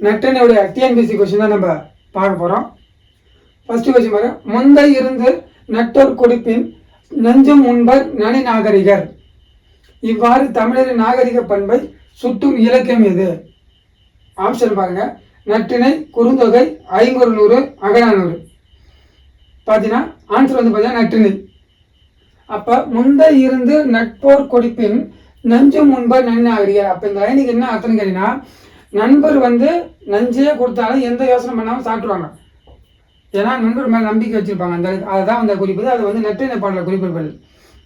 நற்றினையுடைய TNPSC question தான் நம்ம பார்க்க போகிறோம். ஃபர்ஸ்ட் கொஸ்டின் பாருங்க. முந்தை இருந்து நட்டோர் கொடுப்பின் நெஞ்சும் முன்பர் நனி நாகரிகர். இவ்வாறு தமிழரின் நாகரிக பண்பை சுட்டும் இலக்கியம் எது? ஆப்ஷன் பாருங்க. நற்றினை, குறுந்தொகை, ஐங்குறுநூறு, அகநானூறு. பார்த்தீங்கன்னா ஆன்சர் வந்து பார்த்தீங்கன்னா நற்றினை. அப்போ முந்தை இருந்து நட்போர் கொடுப்பின் நஞ்சும் முன்பர் நனி நாகரிகர். அப்போ இந்த லைனுக்கு என்ன அர்த்தம் கேட்டீங்கன்னா, நண்பர் வந்து நஞ்சே கொடுத்தாலும் எந்த யோசனை பண்ணாமல் சாப்பிடுவாங்க. ஏன்னா நண்பர் மேலே நம்பிக்கை வச்சுருப்பாங்க. அந்த அதுதான் அந்த குறிப்பு. அது வந்து நற்றினை பாடலில் குறிப்பிடுவது.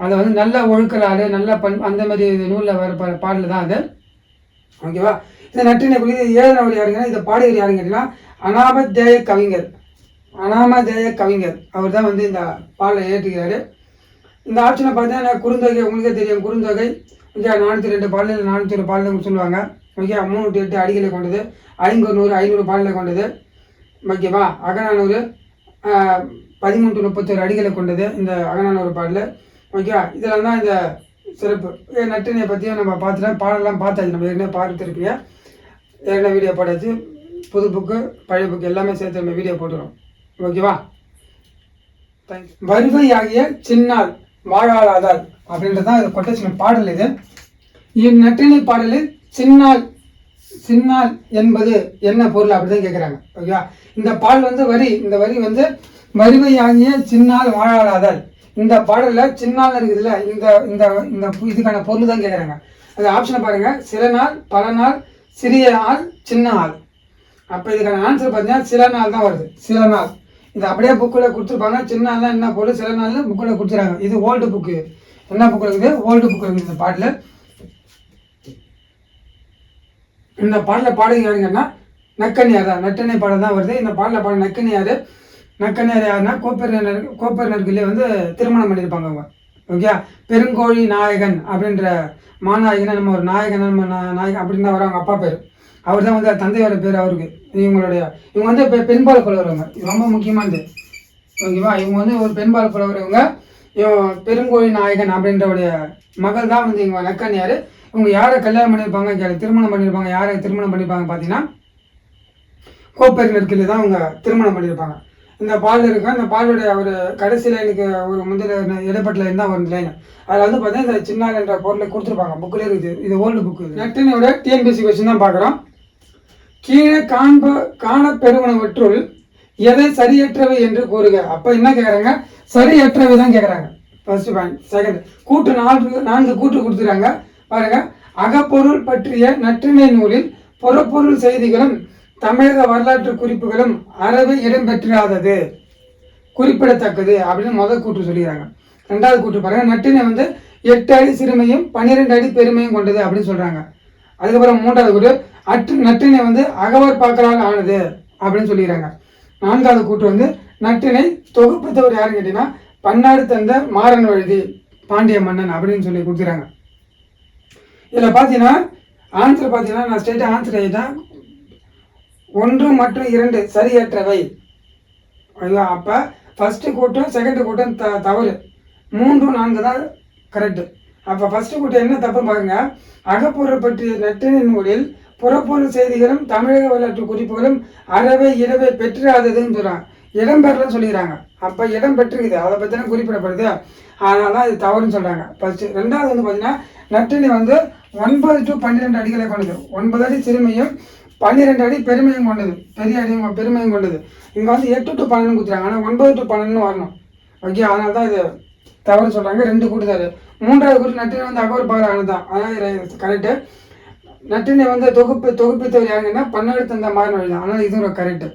அதை வந்து நல்ல ஒழுக்கிறாரு, நல்ல அந்த மாதிரி நூலில் வர பாடல் தான் அது. ஓகேவா? இந்த நற்றினை குறித்து ஏழனவர் யாருங்கன்னா, இதை பாடியவர் யாருன்னு கேட்டீங்கன்னா அனாமதேய கவிஞர். அனாமதேய கவிஞர் அவர் தான் வந்து இந்த பாடலை ஏற்றுக்கிறாரு. இந்த ஆப்ஷனை பார்த்தீங்கன்னா குறுந்தொகை உங்களுக்கே தெரியும். குறுந்தொகை ஓகே 402 பாடல், 401 பாடல் சொல்லுவாங்க. ஓகே 308 அடிகளை கொண்டது. 500 பாடலை கொண்டது. ஓகேவா? அகநானூறு 1331 அடிகளை கொண்டது இந்த அகநானூறு பாடல். ஓகேவா? இதெல்லாம் தான் இந்த சிறப்பு. நற்றினை பற்றியும் நம்ம பார்த்துட்டோம். பாடலாம் பார்த்தாச்சு. நம்ம ஏற்கனவே பார்த்துருப்பீங்க. ஏற்கனவே வீடியோ போட்டாச்சு. புது புக்கு பழைய புக்கு எல்லாமே சேர்த்து நம்ம வீடியோ போட்டுக்கிறோம். ஓகேவா? தேங்க்யூ. வருவையாகிய சின்னால் வாழாளாதால் அப்படின்றது தான் இது கொட்டேஷன் பாடல். இது இந்நற்றினை பாடலில் சின்னால் சின்னால் என்பது என்ன பொருள் அப்படிதான் கேட்குறாங்க. ஓகேவா? இந்த பாடல் வந்து இந்த வரி வந்து வருவையாகிய சின்னால் வாழாளாதால். இந்த பாடலில் சின்னால் இருக்குதுல்ல, இந்த இந்த இந்த இதுக்கான பொருள் தான் கேட்குறாங்க. அது ஆப்ஷனை பாருங்க. சில நாள், பல நாள், சிறிய ஆள், சின்ன ஆள். அப்போ இதுக்கான ஆன்சர் பார்த்தீங்கன்னா சில நாள் தான் வருது. சில நாள் இது அப்படியே புக்கில் கொடுத்துருப்பாங்க. சின்ன நாள்லாம் என்ன பொருள், சில நாள் புக்கில் கொடுத்துருக்காங்க. இது ஓல்டு புக்கு. என்ன புக்கு இருக்குது? ஓல்டு புக்கு இருக்குது. இந்த பாட்டில் இந்த பாடலில் பாடுங்க யாருங்கன்னா நக்கண்ணியார் தான். நற்றினை பாடல் தான் வருது. இந்த பாடலில் பாட நக்கண்ணியார். நக்கண்ணியார் யாருன்னா கோப்பெருநர்களே வந்து திருமணம் பண்ணியிருப்பாங்க அவங்க. ஓகே, பெருங்கோழி நாயகன் அப்படின்ற மாநாயகனை நம்ம ஒரு நாயகன், நம்ம நாயகன் அப்படின்னு தான் வர அவங்க அப்பா பேர். அவர் தான் வந்து தந்தையோட பேர் அவருக்கு. இவங்க வந்து இப்போ பெண்பால் புலவரவங்க. இது ரொம்ப முக்கியமானது. ஓகேவா? இவங்க வந்து ஒரு பெண்பால் புலவரவங்க. பெருங்கோழி நாயகன் அப்படின்றவுடைய மகள் தான் வந்து இவங்க நக்கண்ணியார். இவங்க யாரை கல்யாணம் பண்ணியிருப்பாங்க, திருமணம் பண்ணியிருப்பாங்க? யாரை திருமணம் பண்ணியிருப்பாங்க பார்த்தீங்கன்னா கோப்பெருநர்களே தான் அவங்க திருமணம் பண்ணியிருப்பாங்க. இந்த பால் இருக்கு. இந்த பாலுடைய ஒரு கடைசியில் எனக்கு ஒரு முந்தைய இடைப்பட்ட லைன் தான் வரும் லைன். அதில் வந்து பார்த்தீங்கன்னா இந்த சின்னால் என்ற பொருளை கொடுத்துருப்பாங்க. புக்கில் இருக்குது. இது ஓல்டு புக்கு. நற்றினையோட டிஎன்பிஎஸ்சி கொஸ்டின் தான் பார்க்குறோம். கீழே காணப்பெறுவனவற்றுள் எதை சரியற்றவை என்று கூறுக. அப்போ என்ன கேட்குறாங்க? சரியற்றவை தான் கேட்குறாங்க. First point. செகண்ட், கூட்டு 4 கூட்டு கொடுத்துறாங்க பாருங்க. அகப்பொருள் பற்றிய நற்றினை நூலில் புறப்பொருள் செய்திகளும் தமிழக வரலாற்று குறிப்புகளும் அறவே இடம்பெற்றாதது குறிப்பிடத்தக்கது அப்படின்னு முதல் கூட்டு சொல்லிடுறாங்க. 2வது கூட்டு பாருங்க. நற்றினை வந்து 8 அடி சிறுமையும் 12 அடி பெருமையும் கொண்டது அப்படின்னு சொல்றாங்க. அதுக்கப்புறம் 3வது கூட்டு நற்றினை வந்து அகவர் பாக்களால் ஆனது அப்படின்னு சொல்லிடுறாங்க. 4வது கூட்டு வந்து நற்றினை தொகுப்புத்தவர் யாருன்னு கேட்டீங்கன்னா பன்னாடு தந்த மாறன் வழுதி பாண்டிய மன்னன் அப்படின்னு சொல்லி கொடுத்துறாங்க. இதில் பார்த்தீங்கன்னா ஆன்சர் பார்த்தீங்கன்னா நான் ஸ்ட்ரெயிட்டாக ஆன்சர் ஆகிட்டேன். 1 மற்றும் 2 சரியற்றவை. அப்போ ஃபர்ஸ்ட் கூட்டம் செகண்ட் கூட்டம் தவறு. 3, 4 தான் கரெக்டு. அப்போ ஃபர்ஸ்ட் கூட்டம் என்ன தப்பு பாருங்க. அகப்பொருள் பற்றிய நற்றினை நூலில் புறப்பொருள் செய்திகளும் தமிழக வரலாற்று குறிப்புகளும் அறவே இடவை பெற்றாததுன்னு சொல்கிறாங்க. இடம்பெறலன்னு சொல்லிக்கிறாங்க. அப்போ இடம் பெற்றிருக்குது, அதை பற்றி தான் குறிப்பிடப்படுது. அதனால தான் இது தவறுன்னு சொல்கிறாங்க. ஃபர்ஸ்ட். 2வது வந்து பார்த்தீங்கன்னா நற்றினை வந்து 9 to 12 அடிகளை கொண்டது. 9 அடி சிறுமையும் 12 அடி பெருமையும் கொண்டது. பெரிய அடியும் பெருமையும் கொண்டது. இங்கே வந்து 8 to 12 கொடுத்துறாங்க. ஆனால் 9 to 12 வரணும். ஓகே, அதனால தான் இது தவறு சொல்கிறாங்க. 2 கூட்டுதாரு. 3வது கூட்டு நற்றினை வந்து அகவர் பாரானது தான். அதான் கரெக்டு. நற்றினை வந்து தொகுப்பித்தவர் யாருங்கன்னா பன்னாடு தந்த மாறன் வழி தான். அதனால் இதுவும் கரெக்டு.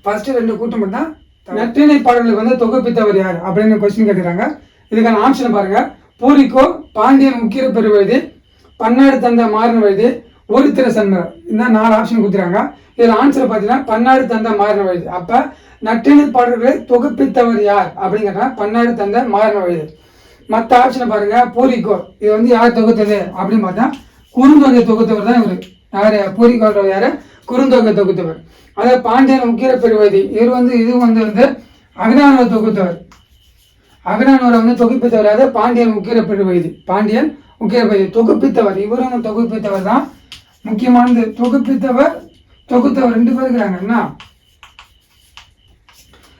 ஃபர்ஸ்ட் 2 கூட்டம் மட்டும் தான். நற்றினை பாடலுக்கு வந்து தொகுப்பித்தவர் யார் அப்படின்னு கொஸ்டின் கேட்குறாங்க. இதுக்கான ஆப்ஷன் பாருங்க. பூரிக்கோ, பாண்டியன் உக்கிர பெருவழுதி, பன்னாடு தந்த மாறன் வழுதி, ஒரு திரு சன்மர். இந்த 4 ஆப்ஷன் கொடுத்துறாங்க. இதில் ஆன்சர் பார்த்தீங்கன்னா பன்னாடு தந்த மாறன் வழுதி. அப்போ நற்றினை பாடல்களை தொகுப்பித்தவர் யார் அப்படிங்கிறா பன்னாடு தந்த மாறன் வழுதி. மற்ற ஆப்ஷனை பாருங்க. பூரிக்கோ இது வந்து யார் தொகுத்தது அப்படின்னு பார்த்தா குறுந்தொகை தொகுத்தவர் தான் இவர். யார்? பூரிக்கோன்ற யார்? குறுந்தொகை தொகுத்தவர். அதாவது பாண்டியன் உக்கிர பெருவதி இது வந்து அகநானூறு தொகுத்தவர். அகநானூரை வந்து தொகுப்பித்தவர். அதாவது பாண்டியன் உக்கிர பெருவதி. பாண்டியன் உக்கிர பெருவதி தொகுப்பித்தவர். இவரும் தொகுப்பித்தவர் தான். முக்கியமானது தொகுப்பித்தவர் தொகுத்தவர் 2 பேர் இருக்கிறாங்க. என்ன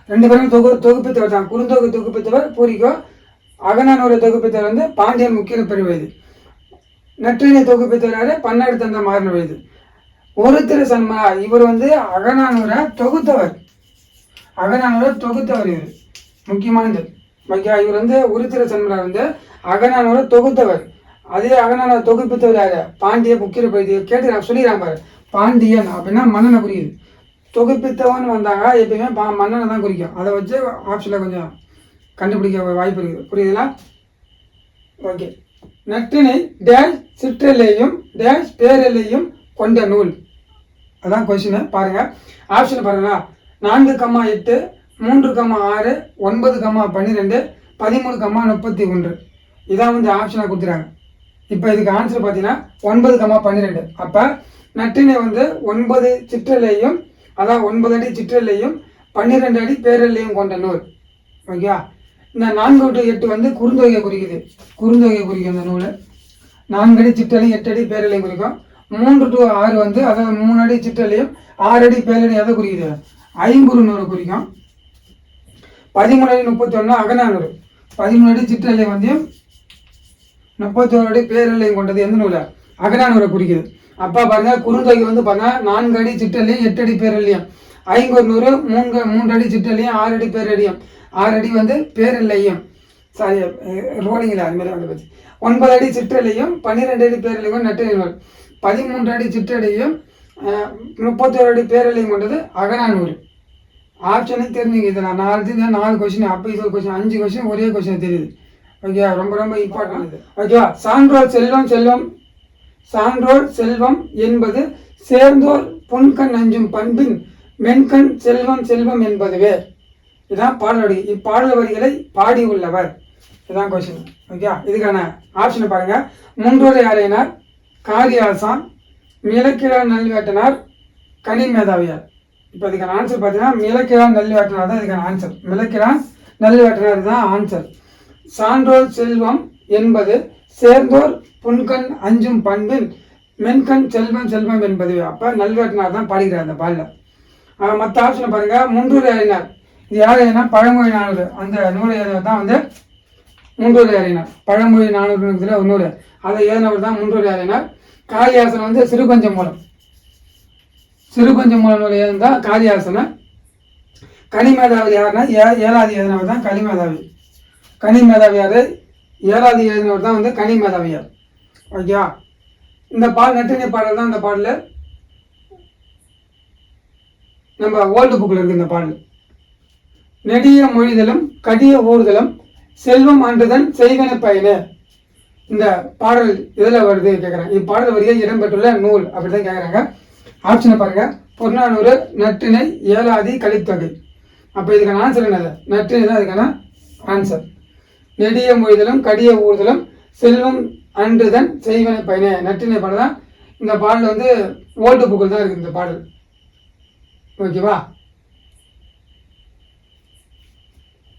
2 பேரும் தொகுப்பித்தவர் தான். குறுந்தொகை தொகுப்பித்தவர் பூரிக்கோ, அகநானூரை தொகுப்பித்தவர் வந்து பாண்டியன் முக்கிய பெருவயது. நற்றினை தொகுப்பித்தவராரு பன்னாடு தந்த மாறின வயது. ஒரு திரு சன்மரா இவர் வந்து அகநானூரை தொகுத்தவர். இவர் முக்கியமானது. ஓகே, இவர் வந்து ஒரு திரு சன்மரா வந்து அகநானூரை தொகுத்தவர். அதே அகநானூரை தொகுப்பித்தவர் யாரு? பாண்டிய முக்கிய பகுதி. கேட்டு நான் சொல்லிடுறேன் பாரு. பாண்டியன் அப்படின்னா மன்னனை குறிக்குது. தொகுப்பித்தவன் வந்தாங்க எப்பயுமே மன்னனை தான் குறிக்கும். அதை வச்சு ஆப்ஷனில் கொஞ்சம் கண்டுபிடிக்க வாய்ப்பு இருக்குது. புரியுதுங்களா? ஓகே. நற்றினை டேஷ் சிற்றெல்லையும் டேஷ் பேரெல்லையும் கொண்ட நூல். அதான் கொஸ்டின். பாருங்க ஆப்ஷன் பாருங்களா. 4,8, 3,6, 9,12, 13,31. இதான் வந்து ஆப்ஷனாக கொடுத்துறாங்க. இப்போ இதுக்கு ஆன்சர் பார்த்தீங்கன்னா 9,12. அப்போ நற்றினை வந்து 9 சிற்றெல்லையும், அதான் 9 அடி சிற்றெல்லையும் 12 அடி பேரெல்லையும் கொண்ட நூல். ஓகே. இந்த 4 to 8 வந்து குறுந்தொகையை குறிக்குது. குறிக்கும் இந்த நூல். 4 அடி சிற்றலை 8 அடி பேரலையும் குறிக்கும். 3 to 6 வந்து அதாவது 3 அடி சிற்றலையும் 6 அடி பேரலையும் எதை குறிக்குது? ஐங்குறுநூறு குறிக்கும். 13 அடி 31 அகநானூறு. 13 அடி சிற்றலை வந்து 31 அடி பேரலையும் கொண்டது எந்த நூலை? அகநானூரை குறிக்குது. அப்பா பாருங்க, குறுந்தொகை வந்து பாருங்க 4 அடி சிற்றலையும் 8 அடி பேரலையும், ஐங்குறுநூறு 3 அடி சிற்றலையும் 6 அடி பேரடியும், 6 அடி வந்து பேரல்லையும், சாரி ரோலிங்கில் அது மாதிரி வந்து பற்றி 9 அடி சிற்றலையும் 12 அடி பேரலையும் நற்றினை நூல். 13 அடி சிற்றலையும் 31 அடி பேரலையும் கொண்டது அகநானூறு. ஆப்ஷனே தெரிஞ்சுங்க. இது நான் 4 கொஸ்டின். அப்போ இது ஒரு கொஸ்டின், 5 கொஸ்டின் ஒரே கொஸ்டின் தெரியுது. ஓகே, ரொம்ப இம்பார்ட்டன்ட் இது. ஓகேவா? சான்றோர் செல்வம் என்பது சேர்ந்தோர் புன்கண் அஞ்சும் பண்பின் மென்கண் செல்வம் என்பதுவே. இதுதான் பாடல் வரி. இப்பாடல் வரிகளை பாடி உள்ளவர். இதுதான் கொஸ்டின். ஓகே, இதுக்கான ஆப்ஷனை பாருங்க. முன்றோரை யாரையினார், காரியாசான், மிளக்கிழார் நல்வேட்டனார், கனிமேதாவியார். இப்போ இதுக்கான ஆன்சர் பார்த்தீங்கன்னா மிளக்கிழார் நல்வேட்டனார் தான் இதுக்கான ஆன்சர். மிளக்கிழார் நல்வேட்டனார் தான் ஆன்சர். சான்றோர் செல்வம் என்பது சேர்ந்தோர் புன்கண் அஞ்சும் பண்பின் மென்கண் செல்வம் என்பதுவே. அப்போ நல்வேட்டனார் தான் பாடுகிறார் அந்த பாடல. மற்ற ஆப்ஷனை பாருங்க. முன்றோரை யாரையினார் இது யார் எழுதினா? பழமொழி 400. அந்த நூலை தான் வந்து முன்றோரை யாரையினார். பழமொழி 400 ஒரு நூல், அதை எழுதினவர் தான் முன்றோரை யாரையினார். காளியாசனம் வந்து சிறுபஞ்ச மூலம் நூலை எழுந்தா காளியாசனை. கனிமேதாவி யாருன்னா ஏழாதி எழுதினவர் தான் கனிமேதாவி யாரு? ஏழாதி எழுதினவர் தான் வந்து கனிமேதாவியார். ஓகே, இந்த நற்றினை பாடல் தான் இந்த பாடல நம்ம ஓல்டு புக்கில் இருக்கு. இந்த பாடல் நெடிய மொழிதலும் கடிய ஊர்தலும் செல்வம் அன்றுதன் செய்வன பயனே. இந்த பாடல் இதில் வருது கேட்குறாங்க. இப்பாடல் வரிகள் இடம்பெற்றுள்ள நூல் அப்படிதான் கேட்குறாங்க. ஆப்ஷனை பாருங்க. புறநானூறு, நற்றினை, ஏழாதி, கலித்தொகை. அப்போ இதுக்கான ஆன்சர் என்னது? நற்றினை தான் இதுக்கான ஆன்சர். நெடிய மொழிதலும் கடிய ஊர்தலும் செல்வம் அன்றுதன் செய்வன பயனே. நற்றினை பாடல் தான். இந்த பாடல் வந்து ஓல்டு புக்கில் தான் இருக்குது இந்த பாடல். ஓகேவா?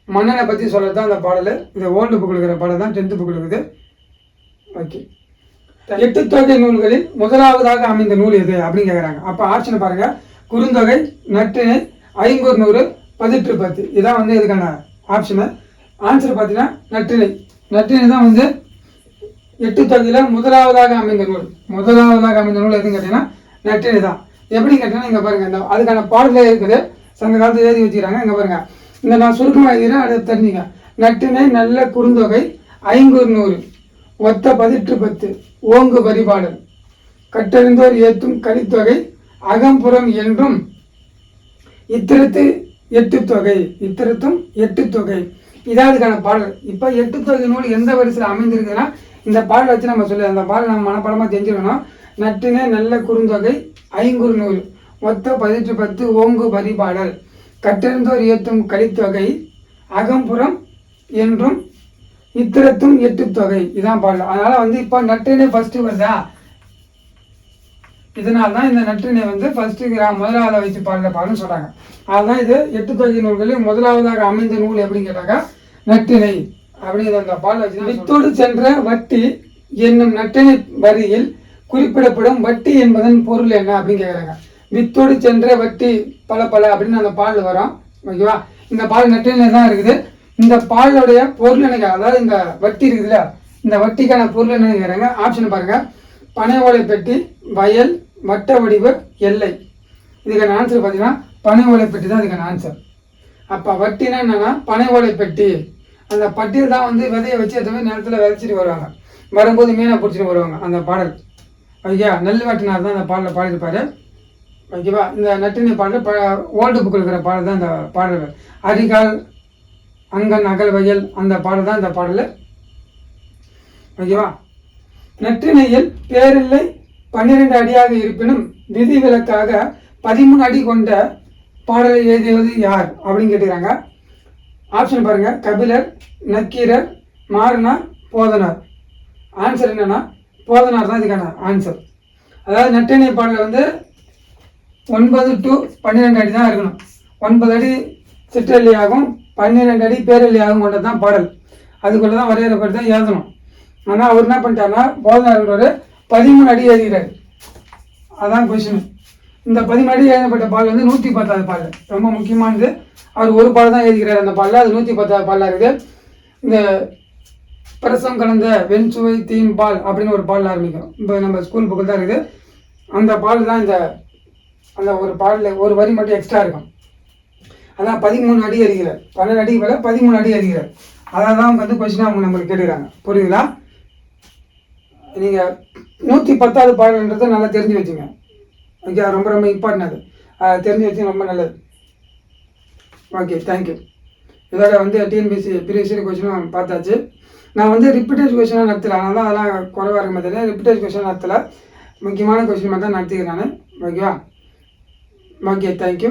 மன்னனை பற்றி சொல்கிறது தான் அந்த பாடல். இது ஓல்டு புக்கில் இருக்கிற பாடல் தான், 10th புக்கில் இருக்குது. ஓகே, 8 தொகை நூல்களில் முதலாவதாக அமைந்த நூல் எது அப்படின்னு கேட்குறாங்க. அப்போ ஆப்ஷனை பாருங்கள். குறுந்தொகை, நற்றினை, ஐங்குறுநூறு, 1810. இதான் வந்து இதுக்கான ஆப்ஷனு. ஆன்சர் பார்த்தீங்கன்னா நற்றினை தான் வந்து 8 தொகையில் முதலாவதாக அமைந்த நூல். எதுன்னு கேட்டீங்கன்னா நற்றினை தான். எப்படின்னு கேட்டீங்கன்னா இங்கே பாருங்கள், அதுக்கான பாடலே இருக்குது. சங்க காலத்தில் எழுதி வச்சுக்கிறாங்க. இங்கே பாருங்கள், இந்த நான் சுருக்கமாக எழுதினா அதை தெரிஞ்சுங்க. நற்றினை நல்ல குறுந்தொகை, ஐங்குறுநூறு, ஒத்த 1810, ஓங்கு பரிபாடல், கட்டறிந்தோர் ஏத்தும் கலித்தொகை, அகம்புறம் என்றும் இத்திரத்து 8 தொகை. இதான் இதுக்கான பாடல். இப்போ 8 தொகை நூல் எந்த வரிசையில் அமைந்திருக்குதுன்னா இந்த பாடலை வச்சு நம்ம சொல்லி அந்த பாடல் நம்ம மனப்படமாக தெரிஞ்சுக்கணும். நற்றினை நல்ல குறுந்தொகை, ஐங்குறுநூறு, ஒத்த 1810, ஓங்கு பரிபாடல், கட்டறிந்தோர் ஏத்தும் கலித்தொகை, அகம்புறம் என்றும் இத்திரத்தும் 8 தொகை. இதான் பாடல். அதனால வந்து இப்போ நற்றினை ஃபர்ஸ்ட் வருதா, இதனால தான் இந்த நற்றினை வந்து ஃபர்ஸ்ட் முதலாவதாக வச்சு பாடல்னு சொல்றாங்க. அதுதான் இது 8 தொகை நூல்களில் முதலாவதாக அமைந்த நூல் எப்படின்னு கேட்டாக்கா நற்றினை அப்படிங்கிற அந்த பாடல் வச்சு. வித்தோடு சென்ற வட்டி என்னும் நற்றினை வரியில் குறிப்பிடப்படும் வட்டி என்பதன் பொருள் என்ன அப்படின்னு கேட்குறாங்க. வித்தோடு சென்ற வட்டி பல பல அப்படின்னு அந்த பாடல் வரும். ஓகேவா? இந்த பால் நெற்றினை தான் இருக்குது. இந்த பாலுடைய பொருள் நினைக்க, அதாவது இந்த வட்டி இருக்குதுல்ல, இந்த வட்டிக்கான பொருள் என்ன நினைக்கிறாங்க? ஆப்ஷன் பாருங்க. பனை ஓலை பெட்டி, வயல், வட்ட வடிவு, எல்லை. இதுக்கான ஆன்சர் பார்த்தீங்கன்னா பனை ஓலை பெட்டி தான் இதுக்கான ஆன்சர். அப்போ வட்டினா என்னன்னா பனை ஓலை பெட்டி. அந்த பட்டியல் தான் வந்து விதையை வச்சு எதுவுமே நிலத்தில் விதைச்சிட்டு வருவாங்க, வரும்போது மீனை பிடிச்சிட்டு வருவாங்க. அந்த பாடல் ஓகே, நெல் வெட்டினார் தான் அந்த பாடலை பாடியிருப்பாரு. ஓகேவா? இந்த நற்றினை பாடல் ஓல்டு புக்கில் இருக்கிற பாடல் தான் இந்த பாடல்கள். அரிகால் அங்கன் அகல் வயல் அந்த பாடல் தான் இந்த பாடல். ஓகேவா? நற்றினையில் பேரில்லை 12 அடியாக இருப்பினும் விதிவிலக்காக 13 அடி கொண்ட பாடலை எழுதியது யார் அப்படின்னு கேட்டுக்கிறாங்க. ஆப்ஷன் பாருங்க. கபிலர், நக்கீரர், மாறனார், போதனார். ஆன்சர் என்னன்னா போதனார் தான் இதுக்கான ஆன்சர். அதாவது நற்றினை பாடல் வந்து 9 to 12 அடி தான் இருக்கணும். 9 அடி சிற்றல்லியாகும், 12 அடி பேரல்லியாகும் கொண்டது தான் பாடல். அதுக்குள்ளே தான் வரையறைப்பட்டு தான் எழுதணும். ஆனால் அவர் என்ன பண்ணிட்டாருன்னா போதனார் 13 அடி எழுதுகிறார். அதான் கொஸ்டின். இந்த 13 அடி எழுதப்பட்ட பாடல் வந்து 110வது பாடல், ரொம்ப முக்கியமானது. அவர் ஒரு பாடல் தான் எழுதுகிறார் அந்த பாடலில், அது 110வது பாடலாக இருக்குது. இந்த பிரசம் கலந்த வெண்சுவை தீம்பால் அப்படின்னு ஒரு பாடல் ஆரம்பிக்கும். இப்போ நம்ம ஸ்கூல் புக்கில் தான் இருக்குது. அந்த பாடல் தான் அந்த ஒரு பாடலில் ஒரு வரி மட்டும் எக்ஸ்ட்ரா இருக்கும். அதான் 13 அடி அறிகிறார். 12 அடி மேலே 13 அடி அறிகிறார். அதான் தான் வந்து கொஸ்டினாக அவங்க நம்மளுக்கு கேட்டுக்கிறாங்க. புரியுதுங்களா? நீங்கள் 110வது பாடல்ன்றது நல்லா தெரிஞ்சு வச்சுங்க. ஓகே, ரொம்ப ரொம்ப இம்பார்ட்டன். அது தெரிஞ்சு வச்சு ரொம்ப நல்லது. Okay, thank you. இதோட வந்து டிஎன்பிஎஸ்சி ப்ரீவியஸ் கொஸ்டினும் பார்த்தாச்சு. நான் வந்து ரிப்பீட்டட் கொஸ்டினாக நடத்தலை, அதனால தான் அதெல்லாம் குறைவாக இருக்க மாதிரி ரிப்பீட்டட் கொஸ்டினாக நடத்தலை. முக்கியமான கொஸ்டின் மட்டும் தான் நடத்திக்கிறேன் நான். ஓகேவா? Okay, thank you.